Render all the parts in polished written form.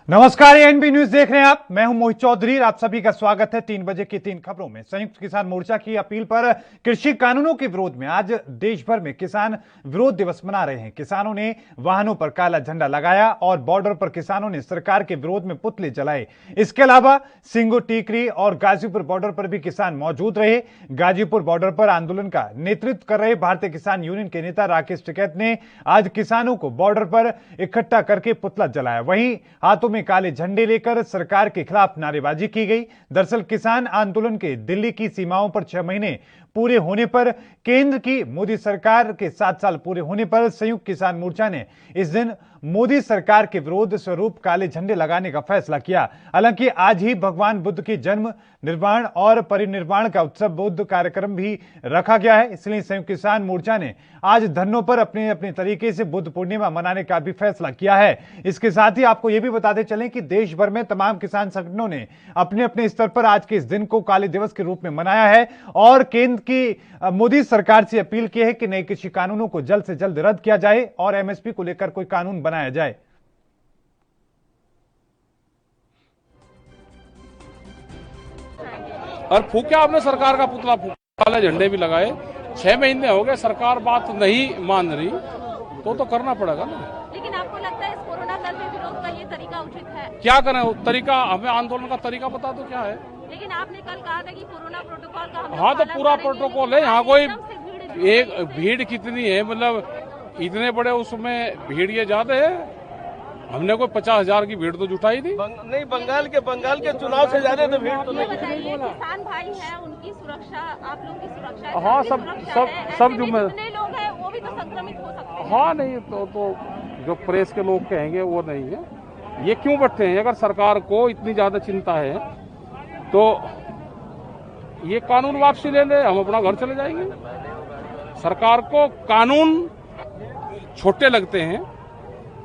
नमस्कार, ANB news देख रहे हैं आप। मैं हूं मोहित चौधरी। आप सभी का स्वागत है 3 बजे की 3 खबरों में। संयुक्त किसान मोर्चा की अपील पर कृषि कानूनों के विरोध में आज देश भर में किसान विरोध दिवस मना रहे हैं। किसानों ने वाहनों पर काला झंडा लगाया और बॉर्डर पर किसानों ने सरकार के विरोध में पुतले जलाए। इसके अलावा सिंगो, टीकरी और गाजीपुर बॉर्डर पर भी किसान मौजूद रहे। गाजीपुर बॉर्डर पर आंदोलन का नेतृत्व कर रहे भारतीय किसान यूनियन के नेता राकेश टिकैत ने आज किसानों को बॉर्डर पर इकट्ठा करके पुतला जलाया। वहीं हाथों में काले झंडे लेकर सरकार के खिलाफ नारेबाजी की गई। दरअसल किसान आंदोलन के दिल्ली की सीमाओं पर 6 महीने पूरे होने पर, केंद्र की मोदी सरकार के 7 साल पूरे होने पर संयुक्त किसान मोर्चा ने इस दिन मोदी सरकार के विरोध स्वरूप काले झंडे लगाने का फैसला किया। हालांकि आज ही भगवान बुद्ध की जन्म, निर्वाण और परिनिर्वाण का उत्सव बुद्ध कार्यक्रम भी रखा गया है। इसलिए संयुक्त किसान मोर्चा ने आज धरनों पर अपने अपने तरीके से बुद्ध पूर्णिमा मनाने का भी फैसला किया है। इसके साथ ही आपको यह भी बताते चलें कि देश भर में तमाम किसान संगठनों ने अपने अपने स्तर पर आज के इस दिन को काले दिवस के रूप में मनाया है और केंद्र की मोदी सरकार से अपील की है कि नए कृषि कानूनों को जल्द से जल्द रद्द किया जाए और एमएसपी को लेकर कोई कानून बनाया जाए। और फूका आपने सरकार का पुतला, फूका वाले झंडे भी लगाए। 6 महीने हो गए, सरकार बात नहीं मान रही तो करना पड़ेगा ना। लेकिन आपको लगता है इस कोरोना काल में विरोध का ये तरीका उचित है? क्या करें तरीका, हमें आंदोलन का तरीका बता दो क्या है। लेकिन आपने कल कहा था कि कोरोना प्रोटोकॉल का हम हाँ, तो पूरा प्रोटोकॉल है। यहाँ कोई एक भीड़ कितनी है, मतलब इतने बड़े उसमें भीड़ ये ज्यादा है। हमने कोई 50,000 की भीड़ तो जुटाई थी। नहीं, बंगाल के चुनाव से ज्यादा तो भीड़ तो नहीं। बताइए, किसान भाई हैं, उनकी सुरक्षा, आप लोगों की सुरक्षा, हाँ, सब जितने लोग हैं वो भी तो संक्रमित हो सकते हैं। हाँ, नहीं तो जो प्रेस के लोग कहेंगे वो नहीं है। ये क्यों बैठे हैं? अगर सरकार को इतनी ज्यादा चिंता है तो ये कानून वापसी ले ले, हम अपना घर चले जाएंगे। सरकार को कानून छोटे लगते हैं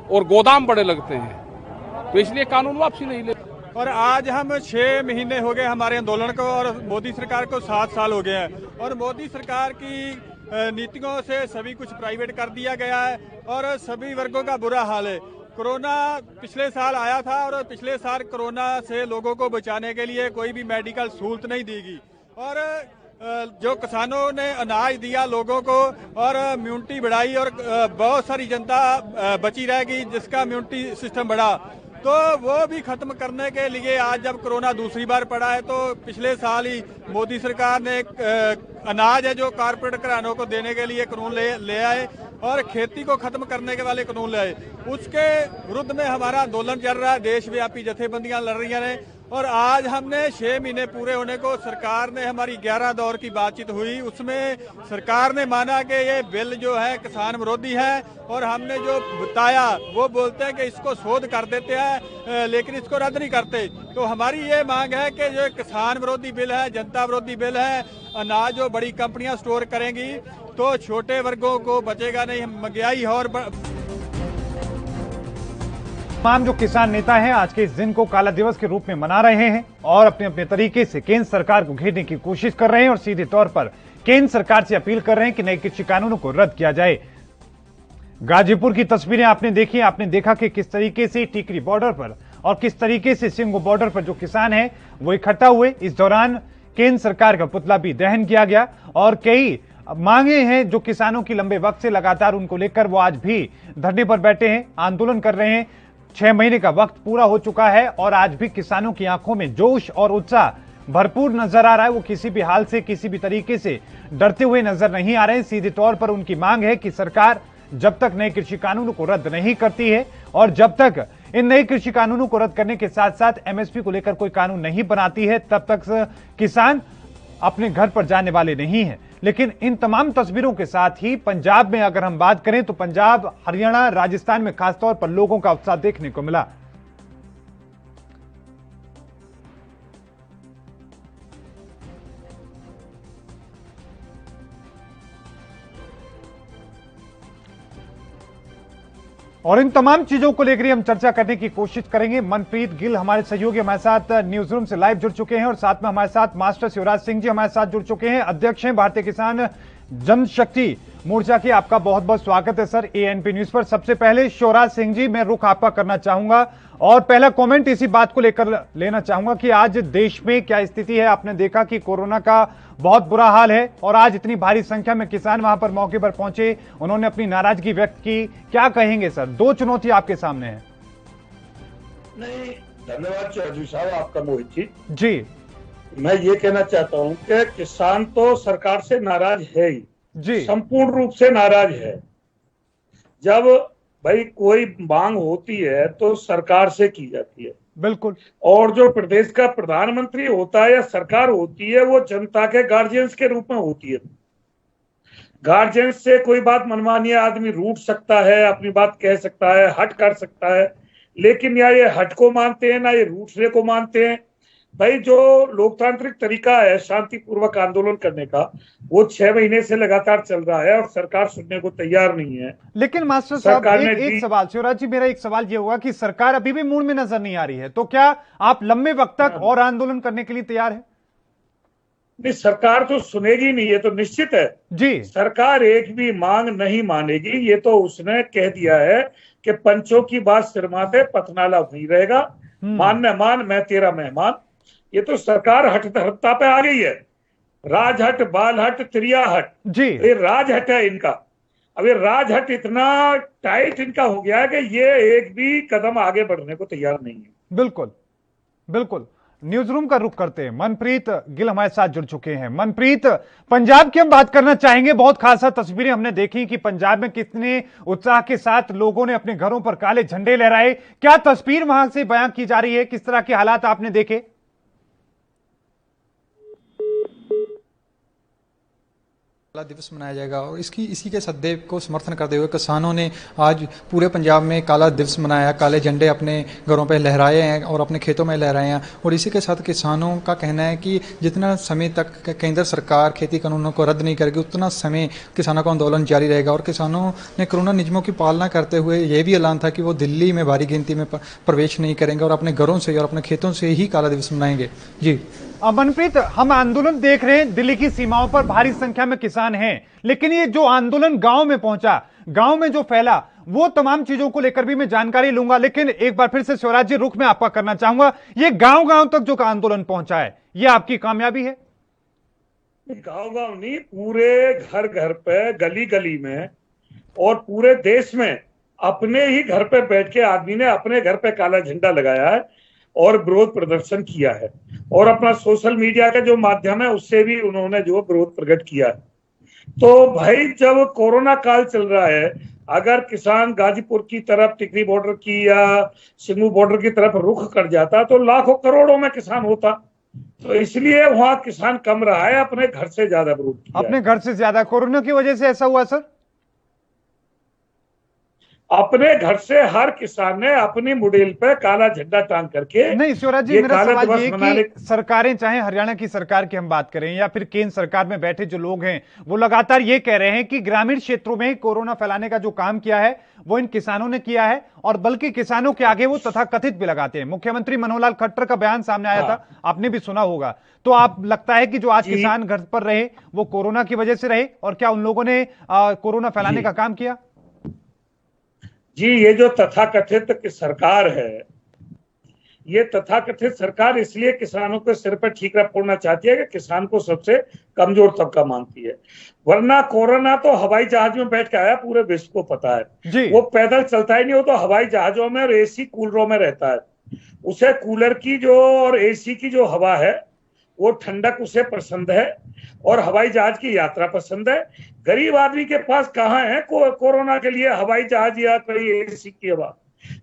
और गोदाम बड़े लगते हैं, तो इसलिए कानून वापसी नहीं ले। और आज हम 6 महीने हो गए हमारे आंदोलन को और मोदी सरकार को 7 साल हो गए हैं। और मोदी सरकार की नीतियों से सभी कुछ प्राइवेट कर दिया गया है और सभी वर्गों का बुरा हाल है। कोरोना पिछले साल आया था और पिछले साल कोरोना से लोगों को बचाने के लिए कोई भी मेडिकल सहूलत नहीं दी गई और जो किसानों ने अनाज दिया लोगों को और इम्यूनिटी बढ़ाई और बहुत सारी जनता बची रहेगी जिसका इम्यूनिटी सिस्टम बढ़ा, तो वो भी खत्म करने के लिए आज जब कोरोना दूसरी बार पड़ा है तो पिछले साल ही मोदी सरकार ने अनाज है जो कारपोरेट घरानों को देने के लिए कानून ले आए और खेती को खत्म करने के वाले कानून ले आए। उसके विरुद्ध में हमारा आंदोलन चल रहा है, देशव्यापी जथेबंदियां लड़ रही हैं और आज हमने 6 महीने पूरे होने को सरकार ने हमारी 11 दौर की बातचीत हुई, उसमें सरकार ने माना कि ये बिल जो है किसान विरोधी है और हमने जो बताया वो बोलते हैं कि इसको शोध कर देते हैं लेकिन इसको रद्द नहीं करते। तो हमारी ये मांग है कि जो किसान विरोधी बिल है, जनता विरोधी बिल है, अनाज जो बड़ी कंपनियां स्टोर करेंगी तो छोटे वर्गों को बचेगा नहीं, महंगाई और तमाम जो किसान नेता हैं आज के इस दिन को काला दिवस के रूप में मना रहे हैं और अपने अपने तरीके से केंद्र सरकार को घेरने की कोशिश कर रहे हैं और सीधे तौर पर केंद्र सरकार से अपील कर रहे हैं कि नए कृषि कानूनों को रद्द किया जाए। गाजीपुर की तस्वीरें आपने देखी, आपने देखा कि किस तरीके से टीकरी बॉर्डर पर और किस तरीके से सिंगो बॉर्डर पर जो किसान है वो इकट्ठा हुए। इस दौरान केंद्र सरकार का पुतला भी दहन किया गया और कई मांगे हैं जो किसानों की लंबे वक्त से लगातार उनको लेकर वो आज भी धरने पर बैठे हैं, आंदोलन कर रहे हैं। 6 महीने का वक्त पूरा हो चुका है और आज भी किसानों की आंखों में जोश और उत्साह भरपूर नजर आ रहा है। वो किसी भी हाल से, किसी भी तरीके से डरते हुए नजर नहीं आ रहे हैं। सीधे तौर पर उनकी मांग है कि सरकार जब तक नए कृषि कानूनों को रद्द नहीं करती है और जब तक इन नए कृषि कानूनों को रद्द करने के साथ साथ एमएसपी को लेकर कोई कानून नहीं बनाती है, तब तक किसान अपने घर पर जाने वाले नहीं हैं। लेकिन इन तमाम तस्वीरों के साथ ही पंजाब में अगर हम बात करें तो पंजाब, हरियाणा, राजस्थान में खासतौर पर लोगों का उत्साह देखने को मिला। और इन तमाम चीजों को लेकर हम चर्चा करने की कोशिश करेंगे। मनप्रीत गिल हमारे सहयोगी हमारे साथ न्यूज रूम से लाइव जुड़ चुके हैं और साथ में हमारे साथ मास्टर शिवराज सिंह जी हमारे साथ जुड़ चुके हैं, अध्यक्ष हैं भारतीय किसान जनशक्ति मोर्चा की आपका बहुत बहुत स्वागत है सर एएनपी न्यूज पर। सबसे पहले शिवराज सिंह जी, मैं रुख आपका करना चाहूंगा और पहला कमेंट इसी बात को लेकर लेना चाहूंगा कि आज देश में क्या स्थिति है। आपने देखा कि कोरोना का बहुत बुरा हाल है और आज इतनी भारी संख्या में किसान वहां पर मौके पर पहुंचे, उन्होंने अपनी नाराजगी व्यक्त की। क्या कहेंगे सर, दो चुनौती आपके सामने है। नहीं, धन्यवाद चौधरी साहब आपका, मोहित जी। मैं ये कहना चाहता हूँ कि किसान तो सरकार से नाराज है ही जी, संपूर्ण रूप से नाराज है। जब भाई कोई मांग होती है तो सरकार से की जाती है, बिल्कुल। और जो प्रदेश का प्रधानमंत्री होता है या सरकार होती है वो जनता के गार्जियंस के रूप में होती है। गार्जियंस से कोई बात मनमानी है, आदमी रूठ सकता है, अपनी बात कह सकता है, हट कर सकता है, लेकिन या ये हट को मानते हैं ना ये रूठने को मानते हैं। भाई जो लोकतांत्रिक तरीका है शांतिपूर्वक आंदोलन करने का, वो 6 महीने से लगातार चल रहा है और सरकार सुनने को तैयार नहीं है। लेकिन मास्टर साहब एक सवाल, शिवराज जी, मेरा एक सवाल ये होगा कि सरकार अभी भी मूड में नजर नहीं आ रही है, तो क्या आप लंबे वक्त तक और आंदोलन करने के लिए तैयार है? नहीं, सरकार तो सुनेगी नहीं, ये तो निश्चित है जी। सरकार एक भी मांग नहीं मानेगी। ये तो उसने कह दिया है कि पंचों की बात सिरमाते, पथनाला वहीं रहेगा, मान न मान मैं तेरा मेहमान। ये तो सरकार हटता पे आ गई है, राजहट, बालहट, त्रियाहट। जी। ये राजहट है इनका। अब ये राजहट इतना टाइट इनका हो गया है कि ये एक भी कदम आगे बढ़ने को तैयार नहीं है। बिल्कुल बिल्कुल। न्यूज रूम का रुख करते हैं, मनप्रीत गिल हमारे साथ जुड़ चुके हैं। मनप्रीत, पंजाब की हम बात करना चाहेंगे। बहुत खासा तस्वीरें हमने देखी कि पंजाब में कितने उत्साह के साथ लोगों ने अपने घरों पर काले झंडे लहराए। क्या तस्वीर वहां से बयां की जा रही है, किस तरह के हालात आपने देखे? काला दिवस मनाया जाएगा और इसी के सदैव को समर्थन करते हुए किसानों ने आज पूरे पंजाब में काला दिवस मनाया, काले झंडे अपने घरों पर लहराए हैं और अपने खेतों में लहराए हैं। और इसी के साथ किसानों का कहना है कि जितना समय तक केंद्र सरकार खेती कानूनों को रद्द नहीं करेगी उतना समय किसानों का आंदोलन जारी रहेगा। और किसानों ने कोरोना नियमों की पालना करते हुए यह भी ऐलान था कि वो दिल्ली में भारी गिनती में प्रवेश नहीं करेंगे और अपने घरों से और अपने खेतों से ही काला दिवस मनाएंगे। जी मनप्रीत, हम आंदोलन देख रहे हैं, दिल्ली की सीमाओं पर भारी संख्या में किसान हैं, लेकिन ये जो आंदोलन गांव में पहुंचा, गांव में जो फैला, वो तमाम चीजों को लेकर भी मैं जानकारी लूंगा। लेकिन एक बार फिर से शिवराज जी, रुख में आपका करना चाहूंगा, ये गांव गांव तक जो आंदोलन पहुंचा है, ये आपकी कामयाबी है? गांव गांव नहीं, पूरे घर घर पे, गली गली में और पूरे देश में अपने ही घर पे बैठ के आदमी ने अपने घर पे काला झंडा लगाया है और विरोध प्रदर्शन किया है। और अपना सोशल मीडिया का जो माध्यम है उससे भी उन्होंने जो विरोध प्रकट किया है। तो भाई जब कोरोना काल चल रहा है, अगर किसान गाजीपुर की तरफ, टिकरी बॉर्डर की या सिंगू बॉर्डर की तरफ रुख कर जाता तो लाखों करोड़ों में किसान होता। तो इसलिए वहां किसान कम रहा है, अपने घर से ज्यादा विरोध किया। अपने घर से ज्यादा कोरोना की वजह से ऐसा हुआ सर? अपने घर से हर किसान ने अपनी मुडेल पे काला झंडा टांग करके। नहीं शिवराज जी, मेरा सवाल ये कि सरकारें, चाहे हरियाणा की सरकार की हम बात करें या फिर केंद्र सरकार में बैठे जो लोग हैं, वो लगातार ये कह रहे हैं कि ग्रामीण क्षेत्रों में कोरोना फैलाने का जो काम किया है वो इन किसानों ने किया है, और बल्कि किसानों के आगे वो तथाकथित भी लगाते हैं। मुख्यमंत्री मनोहर लाल खट्टर का बयान सामने आया था, आपने भी सुना होगा। तो आप लगता है कि जो आज किसान घर पर रहे वो कोरोना की वजह से रहे, और क्या उन लोगों ने कोरोना फैलाने का काम किया? जी, ये जो तथाकथित सरकार है, ये तथाकथित सरकार इसलिए किसानों के सिर पर ठीकरा फोड़ना चाहती है कि किसान को सबसे कमजोर तबका मानती है। वरना कोरोना तो हवाई जहाज में बैठ के आया, पूरे विश्व को पता है। वो पैदल चलता ही नहीं, हो तो हवाई जहाजों में और एसी कूलरों में रहता है। उसे कूलर की जो और एसी की जो हवा है वो ठंडक उसे पसंद है, और हवाई जहाज की यात्रा पसंद है। गरीब आदमी के पास कहाँ है कोरोना के लिए हवाई जहाज या कोई एसी की हवा?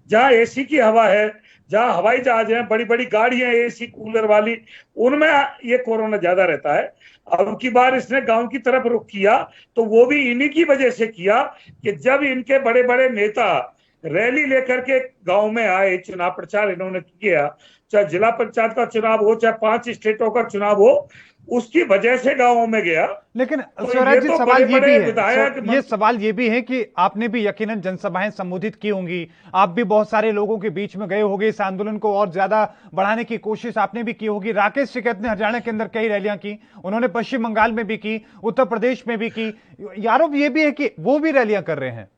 जहाँ एसी की हवा है, जहाँ हवाई जहाज है, बड़ी बड़ी गाड़ियां एसी कूलर वाली, उनमें ये कोरोना ज्यादा रहता है। अब की बार इसने गांव की तरफ रुख किया तो वो भी इन्हीं की वजह से किया कि जब इनके बड़े बड़े नेता रैली लेकर के गांव में आए, चुनाव प्रचार इन्होंने किया, चाहे जिला पंचायत का चुनाव हो, चाहे 5 स्टेटों का चुनाव हो, उसकी वजह से गांवों में गया। लेकिन तो स्वराज जी, तो सवाल ये भी बड़े-बड़े है, विधायक ये सवाल ये भी है कि आपने भी यकीनन जनसभाएं संबोधित की होंगी, आप भी बहुत सारे लोगों के बीच में गए होंगे, इस आंदोलन को और ज्यादा बढ़ाने की कोशिश आपने भी की होगी। राकेश टिकैत ने हरियाणा के अंदर कई रैलियां की, उन्होंने पश्चिम बंगाल में भी की, उत्तर प्रदेश में भी की। आरोप ये भी है कि वो भी रैलियां कर रहे हैं।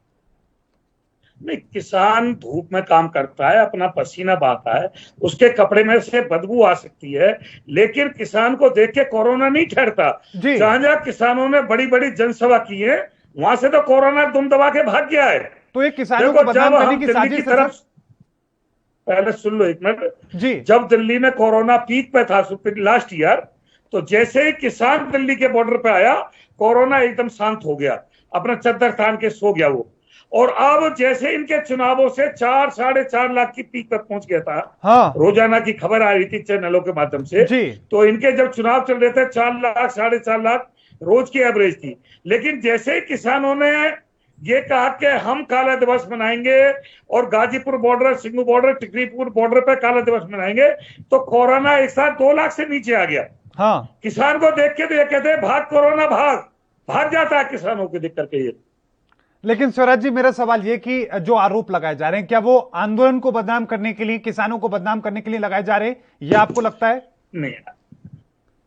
नहीं, किसान धूप में काम करता है, अपना पसीना बहाता है, उसके कपड़े में से बदबू आ सकती है, लेकिन किसान को देख के कोरोना नहीं ठहरता। जहां जहां किसानों ने बड़ी बड़ी जनसभा की है, वहां से तो कोरोना दुम दबा के भाग गया है। तो एक किसानों को बदनाम करने की साजिश है। पहले सुन लो एक मिनट जी। जब दिल्ली में कोरोना पीक पे था लास्ट ईयर, तो जैसे ही किसान दिल्ली के बॉर्डर पे आया, कोरोना एकदम शांत हो गया, अपना चद्दर तान के सो गया वो। और अब जैसे इनके चुनावों से 4-4.5 लाख की पीक तक पहुंच गया था, हाँ। रोजाना की खबर आ रही थी चैनलों के माध्यम से जी। तो इनके जब चुनाव चल रहे थे 4 लाख 4.5 लाख रोज की एवरेज थी। लेकिन जैसे ही किसानों ने ये कहा कि हम काला दिवस मनाएंगे और Ghazipur border, Singhu border, Tikripur border पे काला दिवस मनाएंगे, तो कोरोना एक साथ 2 लाख से नीचे आ गया। हाँ। किसान को देख के तो ये कहते हैं भाग कोरोना भाग जाता है किसानों को देख करके ये। लेकिन स्वराज जी, मेरा सवाल ये कि जो आरोप लगाए जा रहे हैं, क्या वो आंदोलन को बदनाम करने के लिए, किसानों को बदनाम करने के लिए लगाए जा रहे हैं, ये आपको लगता है? नहीं,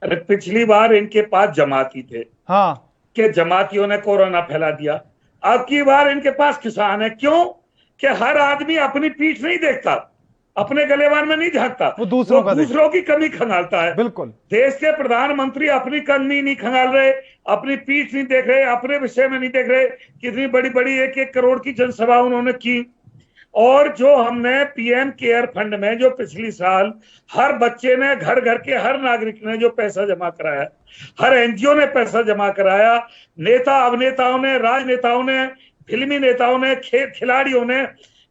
अरे पिछली बार इनके पास जमाती थे, हाँ, कि जमातियों ने कोरोना फैला दिया। अब की बार इनके पास किसान है। क्यों? कि हर आदमी अपनी पीठ नहीं देखता, अपने गलेबान में नहीं झांकता, वो दूसरों की कमी खंगालता है। बिल्कुल। देश के प्रधानमंत्री अपनी कमी नहीं खंगाल रहे, अपनी पीठ नहीं देख रहे, अपने विषय में नहीं देख रहे। कितनी बड़ी बड़ी 1-1 करोड़ की जनसभा उन्होंने की। और जो हमने पीएम केयर फंड में जो पिछली साल हर बच्चे ने, घर घर के हर नागरिक ने जो पैसा जमा कराया, हर एनजीओ ने पैसा जमा कराया, नेता अभिनेताओं ने, राजनेताओं ने, फिल्मी नेताओं ने, खिलाड़ियों ने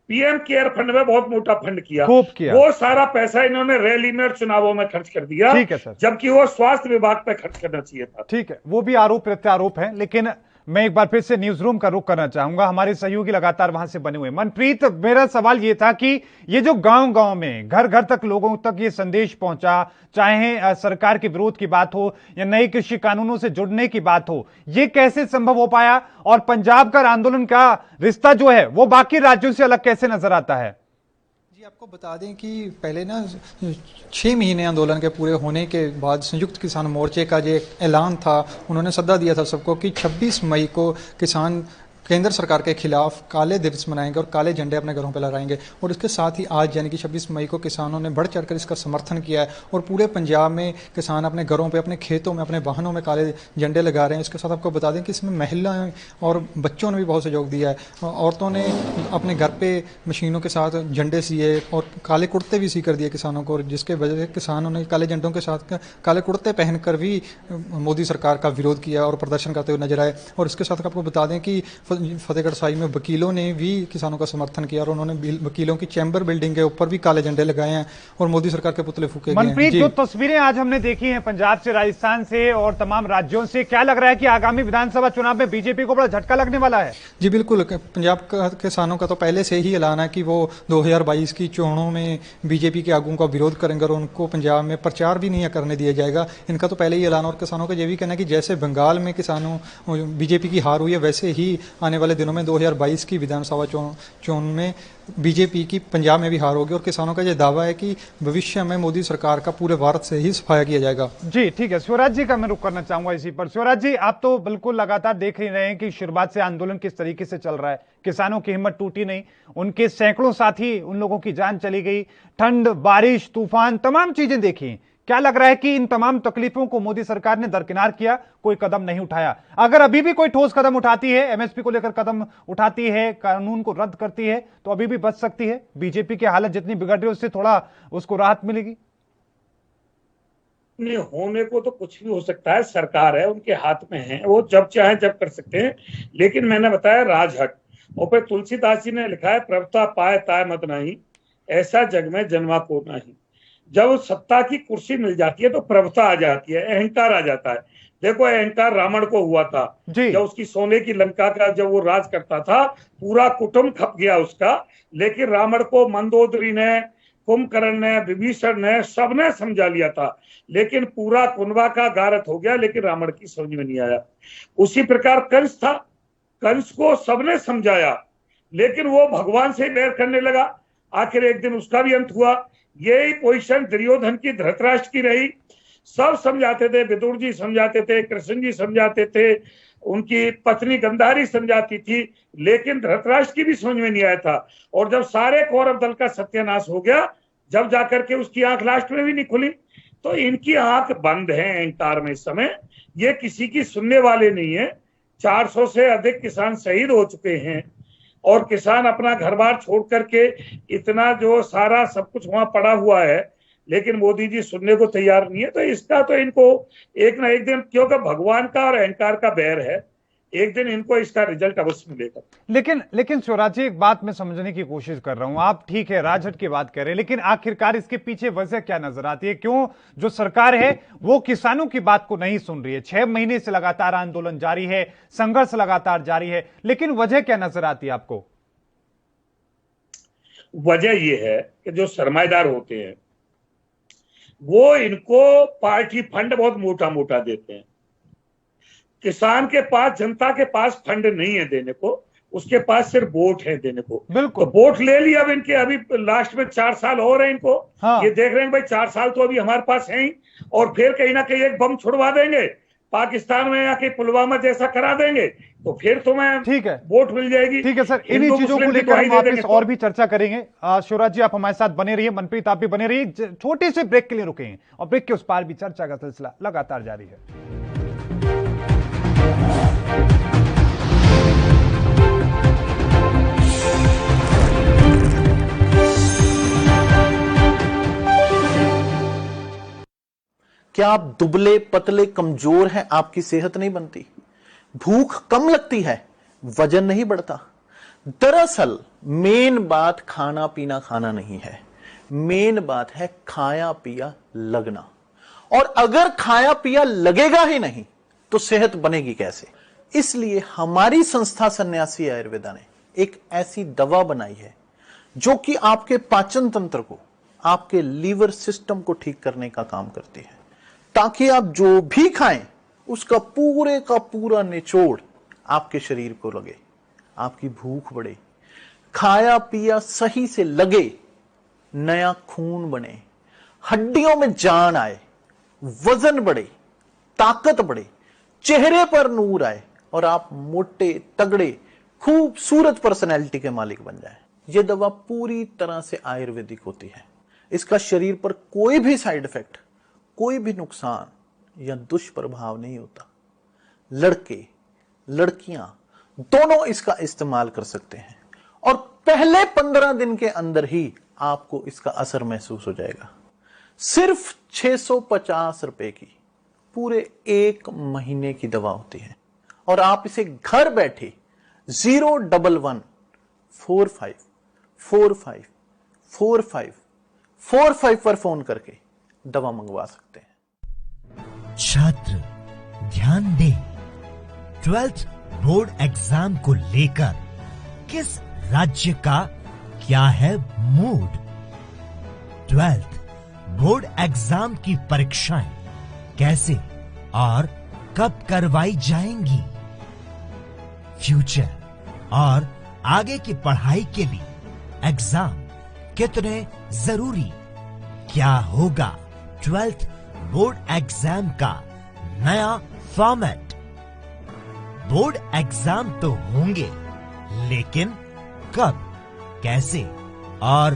पीएम केयर फंड में बहुत मोटा फंड किया। वो सारा पैसा इन्होंने रैली में और चुनावों में खर्च कर दिया। ठीक है सर। जबकि वो स्वास्थ्य विभाग पे खर्च करना चाहिए था। ठीक है, वो भी आरोप प्रत्यारोप है। लेकिन मैं एक बार फिर से न्यूज रूम का रुख करना चाहूंगा, हमारे सहयोगी लगातार वहां से बने हुए। मनप्रीत, मेरा सवाल ये था कि ये जो गांव गांव में, घर घर तक लोगों तक ये संदेश पहुंचा, चाहे सरकार के विरोध की बात हो या नए कृषि कानूनों से जुड़ने की बात हो, ये कैसे संभव हो पाया? और पंजाब का आंदोलन का रिश्ता जो है वो बाकी राज्यों से अलग कैसे नजर आता है? आपको बता दें कि पहले ना 6 महीने आंदोलन के पूरे होने के बाद संयुक्त किसान मोर्चे का जो ऐलान था, उन्होंने सद्दा दिया था सबको कि 26 मई को किसान केंद्र सरकार के खिलाफ काले दिवस मनाएंगे और काले झंडे अपने घरों पर लहराएंगे। और इसके साथ ही आज यानी कि 26 मई को किसानों ने बढ़ चढ़कर इसका समर्थन किया है और पूरे पंजाब में किसान अपने घरों पे, अपने खेतों में, अपने वाहनों में काले झंडे लगा रहे हैं। इसके साथ आपको बता दें कि इसमें महिलाएं और बच्चों ने भी बहुत सहयोग दिया है। औरतों ने अपने घर पे मशीनों के साथ झंडे सिए और काले कुर्ते भी सी कर दिए किसानों को, जिसके वजह से किसानों ने काले झंडों के साथ काले कुर्ते पहनकर भी मोदी सरकार का विरोध किया और प्रदर्शन करते हुए नजर आए। और इसके साथ आपको बता दें कि फतेहगढ़ साहिब में वकीलों ने भी किसानों का समर्थन किया और उन्होंने वकीलों की चैम्बर बिल्डिंग के ऊपर भी काले झंडे लगाए हैं और मोदी सरकार के पुतले फूके गए हैं। मनप्रीत, जो तस्वीरें आज हमने देखी हैं पंजाब से, राजस्थान से और तमाम राज्यों से, क्या लग रहा है कि आगामी विधानसभा चुनाव में बीजेपी को बड़ा झटका लगने वाला है? जी बिल्कुल, पंजाब का किसानों का तो पहले से ही ऐलान है कि वो 2022 की चुनावों में बीजेपी के आगुओं का विरोध करेंगे और उनको पंजाब में प्रचार भी नहीं करने दिया जाएगा। इनका तो पहले ही ऐलान। और किसानों का ये भी कहना है कि जैसे बंगाल में किसानों बीजेपी की हार हुई है, वैसे ही आने वाले दिनों में 2022 की विधानसभा चुनाव में बीजेपी की पंजाब में भी हार होगी। और किसानों का यह दावा है कि भविष्य में मोदी सरकार का पूरे भारत से ही सफाया किया जाएगा। जी ठीक है, शिवराज जी का मैं रुख करना चाहूंगा इसी पर। शिवराज जी, आप तो बिल्कुल लगातार देख ही रहे हैं कि शुरुआत से आंदोलन किस तरीके से चल रहा है। किसानों की हिम्मत टूटी नहीं, उनके सैकड़ों साथी, उन लोगों की जान चली गई, ठंड, बारिश, तूफान, तमाम चीजें देखी। क्या लग रहा है कि इन तमाम तकलीफों को मोदी सरकार ने दरकिनार किया, कोई कदम नहीं उठाया? अगर अभी भी कोई ठोस कदम उठाती है, एमएसपी को लेकर कदम उठाती है, कानून को रद्द करती है, तो अभी भी बच सकती है? बीजेपी की हालत जितनी बिगड़ रही है उससे थोड़ा उसको राहत मिलेगी? नहीं, होने को तो कुछ भी हो सकता है, सरकार है, उनके हाथ में है, वो जब चाहे जब कर सकते हैं। लेकिन मैंने बताया राजहट, और फिर तुलसीदास जी ने लिखा है, प्रभुता पाए ताय मत नहीं, ऐसा जग में जन्मा को नहीं। जब सत्ता की कुर्सी मिल जाती है तो प्रभुता आ जाती है, अहंकार आ जाता है। देखो अहंकार रावण को हुआ था जब उसकी सोने की लंका का जब वो राज करता था, पूरा कुटुंब खप गया उसका, लेकिन रावण को मंदोदरी ने, कुंभकर्ण ने, विभीषण ने, सबने समझा लिया था, लेकिन पूरा कुनबा का गारत हो गया, लेकिन रावण की समझ में नहीं आया। उसी प्रकार कंस था, कंस को सबने समझाया, लेकिन वो भगवान से बैर करने लगा। आखिर एक दिन उसका भी अंत हुआ। यही पोजीशन दुर्योधन की, धृतराष्ट्र की रही। सब समझाते थे, विदुर जी समझाते थे, कृष्ण जी समझाते थे, उनकी पत्नी गंधारी समझाती थी, लेकिन धृतराष्ट्र की भी समझ में नहीं आया था। और जब सारे कौरव दल का सत्यानाश हो गया, जब जाकर के उसकी आंख लास्ट में भी नहीं खुली, तो इनकी आंख बंद है अहंकार में इस समय। ये किसी की सुनने वाले नहीं है। 400 से अधिक किसान शहीद हो चुके हैं और किसान अपना घर बार छोड़ करके, इतना जो सारा सब कुछ वहां पड़ा हुआ है, लेकिन मोदी जी सुनने को तैयार नहीं है। तो इसका तो इनको एक ना एक दिन, क्योंकि भगवान का और अहंकार का बैर है, एक दिन इनको इसका रिजल्ट अवश्य मिलेगा। लेकिन शिवराज जी, एक बात मैं समझने की कोशिश कर रहा हूं। आप ठीक है राजहट की बात कर रहे हैं, लेकिन आखिरकार इसके पीछे वजह क्या नजर आती है? क्यों जो सरकार है वो किसानों की बात को नहीं सुन रही है? 6 महीने से लगातार आंदोलन जारी है, संघर्ष लगातार जारी है, लेकिन वजह क्या नजर आती है आपको? वजह यह है कि जो सरमाएदार होते हैं वो इनको पार्टी फंड बहुत मोटा मोटा देते हैं। किसान के पास, जनता के पास फंड नहीं है देने को, उसके पास सिर्फ वोट है देने को। बिल्कुल। तो वोट ले लिया अब इनके, अभी लास्ट में 4 साल हो रहे हैं इनको। हाँ। ये देख रहे हैं भाई 4 साल तो अभी हमारे पास है ही, और फिर कहीं ना कहीं एक बम छुड़वा देंगे पाकिस्तान में, या कि पुलवामा जैसा करा देंगे, तो फिर तुम्हें ठीक है, वोट मिल जाएगी। ठीक है सर, इन्हीं चीजों को लेकर हम वापस और भी चर्चा करेंगे। शिवराज जी आप हमारे साथ बने रहिए, मनप्रीत आप भी बने रहिए। छोटे से ब्रेक के लिए रुकेंगे और ब्रेक के उस पार भी चर्चा का सिलसिला लगातार जारी है। क्या आप दुबले पतले कमजोर हैं? आपकी सेहत नहीं बनती, भूख कम लगती है, वजन नहीं बढ़ता? दरअसल मेन बात खाना पीना खाना नहीं है, मेन बात है खाया पिया लगना। और अगर खाया पिया लगेगा ही नहीं तो सेहत बनेगी कैसे? इसलिए हमारी संस्था सन्यासी आयुर्वेदा ने एक ऐसी दवा बनाई है जो कि आपके पाचन तंत्र को, आपके लीवर सिस्टम को ठीक करने का काम करती है, ताकि आप जो भी खाएं उसका पूरे का पूरा निचोड़ आपके शरीर को लगे, आपकी भूख बढ़े, खाया पिया सही से लगे, नया खून बने, हड्डियों में जान आए, वजन बढ़े, ताकत बढ़े, चेहरे पर नूर आए और आप मोटे तगड़े खूबसूरत पर्सनैलिटी के मालिक बन जाएं। यह दवा पूरी तरह से आयुर्वेदिक होती है। इसका शरीर पर कोई भी साइड इफेक्ट, कोई भी नुकसान या दुष्प्रभाव नहीं होता। लड़के लड़कियां दोनों इसका इस्तेमाल कर सकते हैं और पहले 15 दिन के अंदर ही आपको इसका असर महसूस हो जाएगा। सिर्फ 650 रुपए की पूरे 1 महीने की दवा होती है और आप इसे घर बैठे 01145454545 पर फोन करके दवा मंगवा सकते हैं। छात्र ध्यान दें, 12th बोर्ड एग्जाम को लेकर किस राज्य का क्या है मूड? 12th बोर्ड एग्जाम की परीक्षाएं कैसे और कब करवाई जाएंगी? फ्यूचर और आगे की पढ़ाई के लिए एग्जाम कितने जरूरी? क्या होगा 12th बोर्ड एग्जाम का नया फॉर्मेट? बोर्ड एग्जाम तो होंगे, लेकिन कब, कैसे और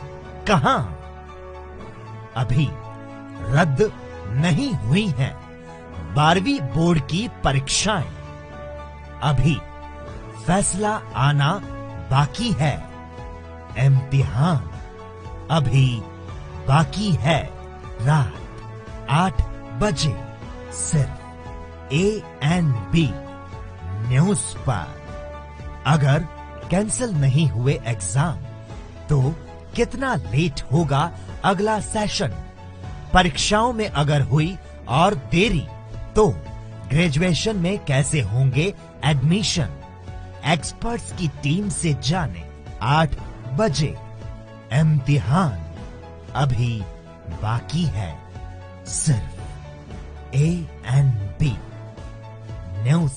कहां? अभी रद्द नहीं हुई हैं 12वीं बोर्ड की परीक्षाएं। अभी फैसला आना बाकी है। इम्तिहान अभी बाकी है। रात 8 बजे सिर्फ ANB न्यूज पर। अगर कैंसिल नहीं हुए एग्जाम तो कितना लेट होगा अगला सेशन? परीक्षाओं में अगर हुई और देरी तो ग्रेजुएशन में कैसे होंगे एडमिशन? एक्सपर्ट्स की टीम से जाने 8 बजे। इम्तिहान अभी बाकी है। सिर्फ ANB न्यूज।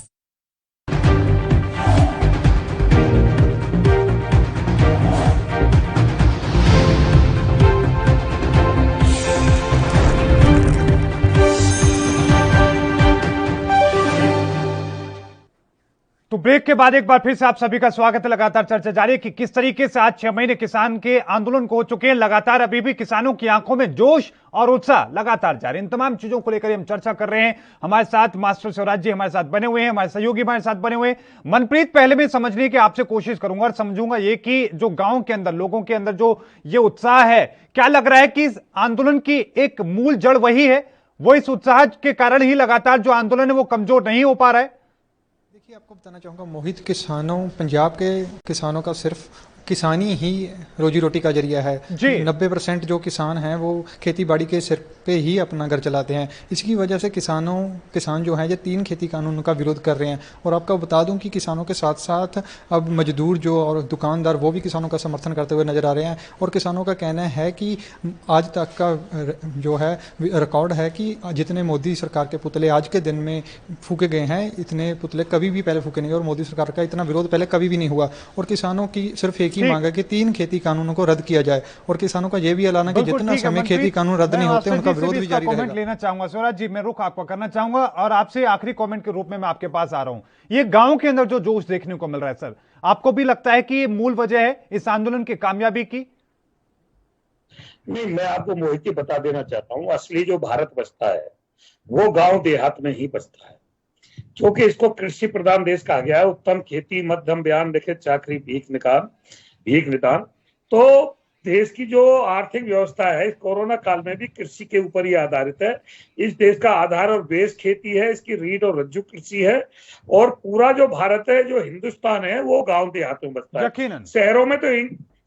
तो ब्रेक के बाद एक बार फिर से आप सभी का स्वागत है। लगातार चर्चा जारी है कि किस तरीके से आज 6 महीने किसान के आंदोलन को हो चुके हैं। लगातार अभी भी किसानों की आंखों में जोश और उत्साह लगातार जारी। इन तमाम चीजों को लेकर हम चर्चा कर रहे हैं। हमारे साथ मास्टर शिवराज जी हमारे साथ बने हुए हैं, हमारे सहयोगी हमारे साथ बने हुए हैं। मनप्रीत, पहले मैं समझने की आपसे कोशिश करूंगा और समझूंगा ये कि जो गांव के अंदर लोगों के अंदर जो ये उत्साह है, क्या लग रहा है कि इस आंदोलन की एक मूल जड़ वही है? वो इस उत्साह के कारण ही लगातार जो आंदोलन है वो कमजोर नहीं हो पा रहा है? देखिए, आपको बताना चाहूँगा मोहित, किसानों, पंजाब के किसानों का सिर्फ किसानी ही रोजी रोटी का जरिया है जी। 90% जो किसान हैं वो खेती बाड़ी के सिर पे ही अपना घर चलाते हैं। इसकी वजह से किसान जो हैं ये 3 खेती कानून का विरोध कर रहे हैं। और आपको बता दूं कि किसानों के साथ साथ अब मजदूर जो और दुकानदार वो भी किसानों का समर्थन करते हुए नजर आ रहे हैं। और किसानों का कहना है कि आज तक का जो है रिकॉर्ड है कि जितने मोदी सरकार के पुतले आज के दिन में फूके गए हैं, इतने पुतले कभी भी पहले फूके नहीं और मोदी सरकार का इतना विरोध पहले कभी भी नहीं हुआ। और किसानों की सिर्फ एक ही मांग है कि 3 खेती कानूनों को रद्द किया जाए। और किसानों का यह भी ऐलान है कि जितना समय खेती कानून रद्द नहीं होते उनका विरोध भी जारी रहेगा। लेना चाहूंगा शिवराज जी, मैं रुख आपको करना चाहूंगा और आपसे आखिरी कमेंट के रूप में मैं आपके पास आ रहा हूं। ये गांव के अंदर जो जोश देखने को मिल रहा है सर, आपको भी लगता है कि ये मूल वजह है इस आंदोलन की कामयाबी की? नहीं, मैं आपको मोहित जी बता देना चाहता हूँ, असली जो भारत बसता है वो गांव देहात में ही बसता है। क्योंकि इसको कृषि प्रधान देश कहा गया है। उत्तम खेती, मध्यम बयान, लिखित चाकरी, भीख निदान। तो देश की जो आर्थिक व्यवस्था है इस कोरोना काल में भी कृषि के ऊपर ही आधारित है। इस देश का आधार और बेस खेती है, इसकी रीढ़ और रज्जु कृषि है। और पूरा जो भारत है, जो हिंदुस्तान है, वो गांव देहात में बसता है। यकीनन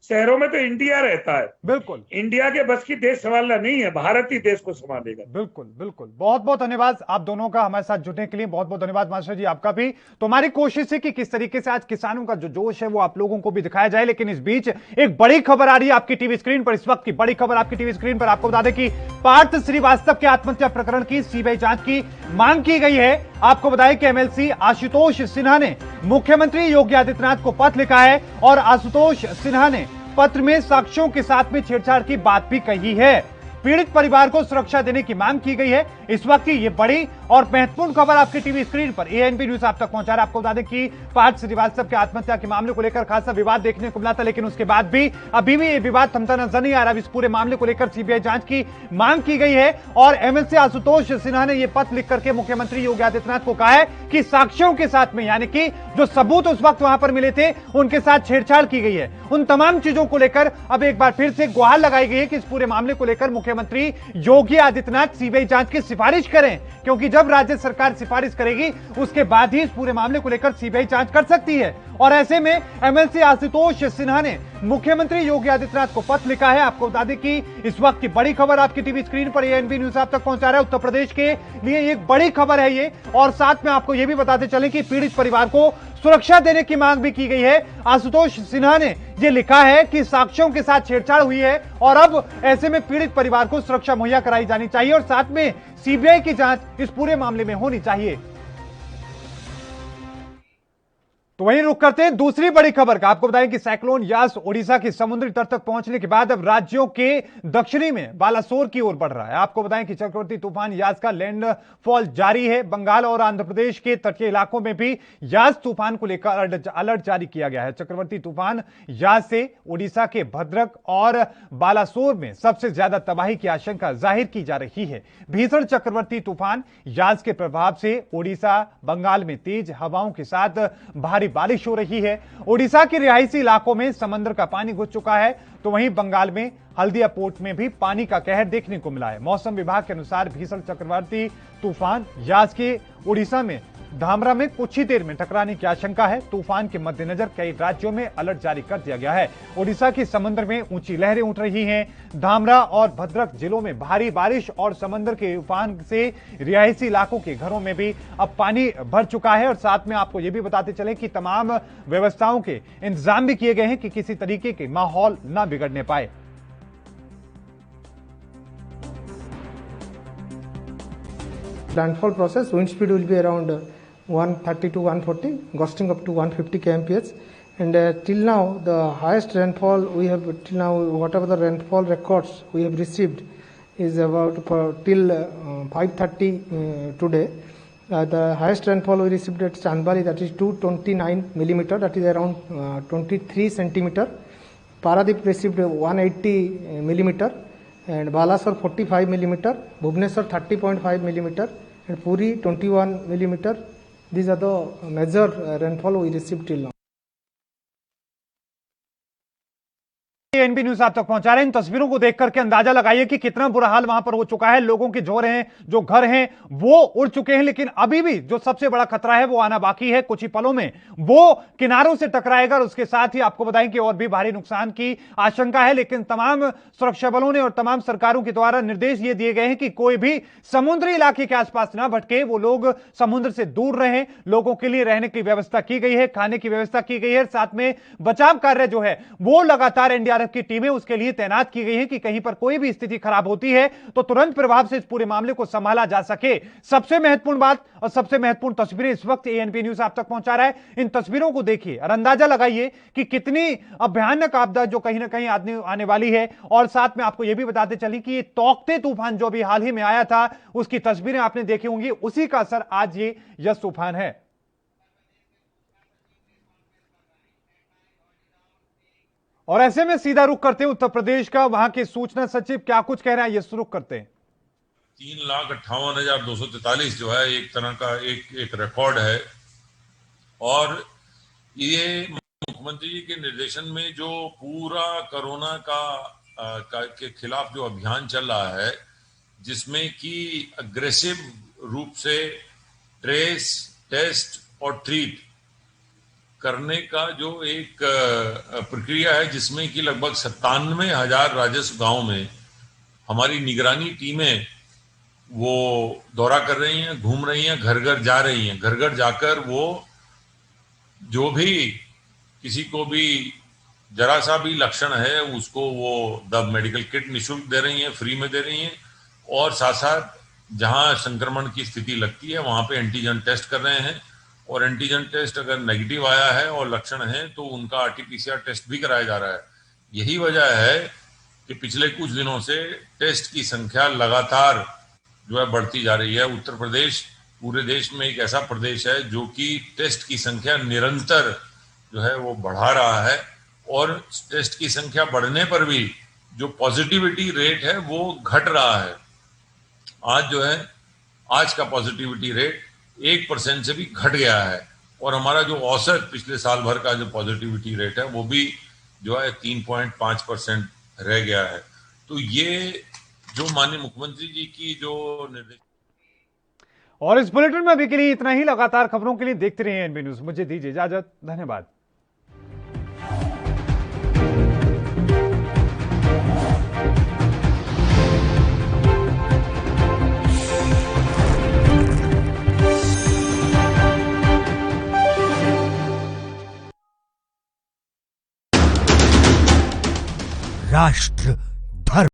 शहरों में तो इंडिया रहता है। बिल्कुल, इंडिया के बस की देश संभालना नहीं है, भारत ही देश को संभालेगा। बिल्कुल बिल्कुल। बहुत बहुत धन्यवाद आप दोनों का हमारे साथ जुड़ने के लिए। बहुत बहुत धन्यवाद मास्टर जी आपका भी। तो हमारी कोशिश है कि किस तरीके से आज किसानों का जो जोश है वो आप लोगों को भी दिखाया जाए। लेकिन इस बीच एक बड़ी खबर आ रही है आपकी टीवी स्क्रीन पर। इस वक्त की बड़ी खबर आपकी टीवी स्क्रीन पर। आपको बता दें कि पार्थ श्रीवास्तव के आत्महत्या प्रकरण की सीबीआई जांच की मांग की गई है। आपको बताएं कि एमएलसी आशुतोष सिन्हा ने मुख्यमंत्री योगी आदित्यनाथ को पत्र लिखा है और आशुतोष सिन्हा ने पत्र में साक्ष्यों के साथ में छेड़छाड़ की बात भी कही है। पीड़ित परिवार को सुरक्षा देने की मांग की गई है। इस वक्त की ये बड़ी और महत्वपूर्ण खबर आपके टीवी स्क्रीन पर ANB न्यूज आप तक पहुंचा रहा है। आपको बता दें कि पार्थ श्रीवास्तव के आत्महत्या के मामले को लेकर खासा विवाद देखने को मिला था, लेकिन उसके बाद भी अभी भी ये विवाद थमता नजर नहीं आ रहा। इस पूरे मामले को लेकर सीबीआई जांच की मांग की गई है और एमएलसी आशुतोष सिन्हा ने यह पत्र लिख करके मुख्यमंत्री योगी आदित्यनाथ को कहा है कि साक्ष्यों के साथ में, यानी कि जो सबूत उस वक्त वहां पर मिले थे उनके साथ छेड़छाड़ की गई है। उन तमाम चीजों को लेकर अब एक बार फिर से गुहार लगाई गई है कि इस पूरे मामले को लेकर मुख्यमंत्री योगी आदित्यनाथ सीबीआई जांच की सिफारिश करें, क्योंकि जब राज्य सरकार सिफारिश करेगी उसके बाद ही इस पूरे मामले को लेकर सीबीआई जांच कर सकती है। और ऐसे में एमएलसी आशुतोष सिन्हा ने मुख्यमंत्री योगी आदित्यनाथ को पत्र लिखा है। आपको बता दें कि इस वक्त की बड़ी खबर आपकी टीवी स्क्रीन पर ANB न्यूज आप तक पहुंचा रहा है। उत्तर प्रदेश के लिए एक बड़ी खबर है ये। और साथ में आपको यह भी बताते चलें कि पीड़ित परिवार को सुरक्षा देने की मांग भी की गई है। आशुतोष सिन्हा ने यह लिखा है कि साक्ष्यों के साथ छेड़छाड़ हुई है और अब ऐसे में पीड़ित परिवार को सुरक्षा मुहैया कराई जानी चाहिए और साथ में सीबीआई की जांच इस पूरे मामले में होनी चाहिए। तो वहीं रुक करते हैं दूसरी बड़ी खबर का। आपको बताएं कि साइक्लोन यास ओडिशा के समुद्री तट तक पहुंचने के बाद अब राज्यों के दक्षिणी में बालासोर की ओर बढ़ रहा है। आपको बताएं कि चक्रवाती तूफान यास का लैंडफॉल जारी है। बंगाल और आंध्र प्रदेश के तटीय इलाकों में भी यास तूफान को लेकर अलर्ट जारी किया गया है। चक्रवाती तूफान यास से ओडिशा के भद्रक और बालासोर में सबसे ज्यादा तबाही की आशंका जाहिर की जा रही है। भीषण चक्रवाती तूफान यास के प्रभाव से ओडिशा, बंगाल में तेज हवाओं के साथ भारी बारिश हो रही है। ओडिशा के रिहायशी इलाकों में समंदर का पानी घुस चुका है, तो वहीं बंगाल में हल्दिया पोर्ट में भी पानी का कहर देखने को मिला है। मौसम विभाग के अनुसार भीषण चक्रवाती तूफान यास के ओडिशा में धामरा में कुछ ही देर में टकराने की आशंका है। तूफान के मद्देनजर कई राज्यों में अलर्ट जारी कर दिया गया है। ओडिशा के समुद्र में ऊंची लहरें उठ रही हैं। धामरा और भद्रक जिलों में भारी बारिश और समंदर के उफान से रिहायशी इलाकों के घरों में भी अब पानी भर चुका है। और साथ में आपको यह भी बताते चले कि तमाम व्यवस्थाओं के इंतजाम भी किए गए हैं कि किसी तरीके के माहौल न बिगड़ने पाए। Landfall process, wind speed will be around 130 to 140, gusting up to 150 kmph. And till now, the highest rainfall we have till now, whatever the rainfall records we have received, is about till 5:30 today. The highest rainfall we received at Chandbali, that is 229 millimeter, that is around 23 centimeter. Paradip received 180 millimeter, and Balasore 45 millimeter, Bhubaneswar 30.5 millimeter, and Puri 21 millimeter. These are the major rainfall we received till now. NB news आप तक पहुंचा रहे हैं। इन तस्वीरों को देख करके अंदाजा लगाइए कि कितना बुरा हाल वहां पर हो चुका है। लोगों के जो घर हैं वो उड़ चुके हैं, लेकिन अभी भी जो सबसे बड़ा खतरा है वो आना बाकी है। कुछ ही पलों में वो किनारों से टकराएगा और उसके साथ ही आपको बताएं कि और भी भारी नुकसान की आशंका है। लेकिन तमाम सुरक्षा बलों ने और तमाम सरकारों के द्वारा निर्देश ये दिए गए हैं कि कोई भी समुद्री इलाके के आसपास ना भटके, वो लोग समुद्र से दूर रहें। लोगों के लिए रहने की व्यवस्था की गई है, खाने की व्यवस्था की गई है। साथ में बचाव कार्य जो है वो लगातार एनडीआरएफ की टीमें उसके लिए तैनात की गई हैं कि कहीं पर कोई भी स्थिति खराब होती है तो तुरंत प्रभाव से इस पूरे मामले को संभाला जा सके। सबसे महत्वपूर्ण बात और सबसे महत्वपूर्ण तस्वीरें इस वक्त एएनपी न्यूज आप तक पहुंचा रहा है। इन तस्वीरों को देखिए और अंदाजा लगाइए कि कितनी भयानक आपदा जो कहीं ना कहीं आने वाली है। और साथ में आपको यह भी बताते चलें कि ये तौकते तूफान जो भी हाल ही में आया था उसकी तस्वीरें आपने देखी होंगी, उसी का असर आज ये यस तूफान है। और ऐसे में सीधा रुख करते हैं उत्तर प्रदेश का, वहां के सूचना सचिव क्या कुछ कह रहे हैं, ये रुख करते हैं। 3,58,243 जो है एक तरह का एक रिकॉर्ड है। और ये मुख्यमंत्री जी के निर्देशन में जो पूरा कोरोना के खिलाफ जो अभियान चल रहा है, जिसमें कि अग्रेसिव रूप से ट्रेस, टेस्ट और ट्रीट करने का जो एक प्रक्रिया है, जिसमें कि लगभग 97,000 राजस्व गांव में हमारी निगरानी टीमें वो दौरा कर रही हैं, घूम रही हैं, घर घर जा रही हैं। घर घर जाकर वो जो भी किसी को भी जरा सा भी लक्षण है उसको वो मेडिकल किट निःशुल्क दे रही हैं, फ्री में दे रही हैं। और साथ साथ जहां संक्रमण की स्थिति लगती है वहां पे एंटीजन टेस्ट कर रहे हैं। और एंटीजन टेस्ट अगर नेगेटिव आया है और लक्षण है तो उनका आरटीपीसीआर टेस्ट भी कराया जा रहा है। यही वजह है कि पिछले कुछ दिनों से टेस्ट की संख्या लगातार जो है बढ़ती जा रही है। उत्तर प्रदेश पूरे देश में एक ऐसा प्रदेश है जो कि टेस्ट की संख्या निरंतर जो है वो बढ़ा रहा है। और टेस्ट की संख्या बढ़ने पर भी जो पॉजिटिविटी रेट है वो घट रहा है। आज जो है आज का पॉजिटिविटी रेट 1% से भी घट गया है। और हमारा जो औसत पिछले साल भर का जो पॉजिटिविटी रेट है वो भी जो है 3.5% रह गया है। तो ये जो माननीय मुख्यमंत्री जी की जो निर्देश। और इस बुलेटिन में अभी के लिए इतना ही। लगातार खबरों के लिए देखते रहिए एएनबी न्यूज। मुझे दीजिए इजाजत, धन्यवाद। राष्ट्र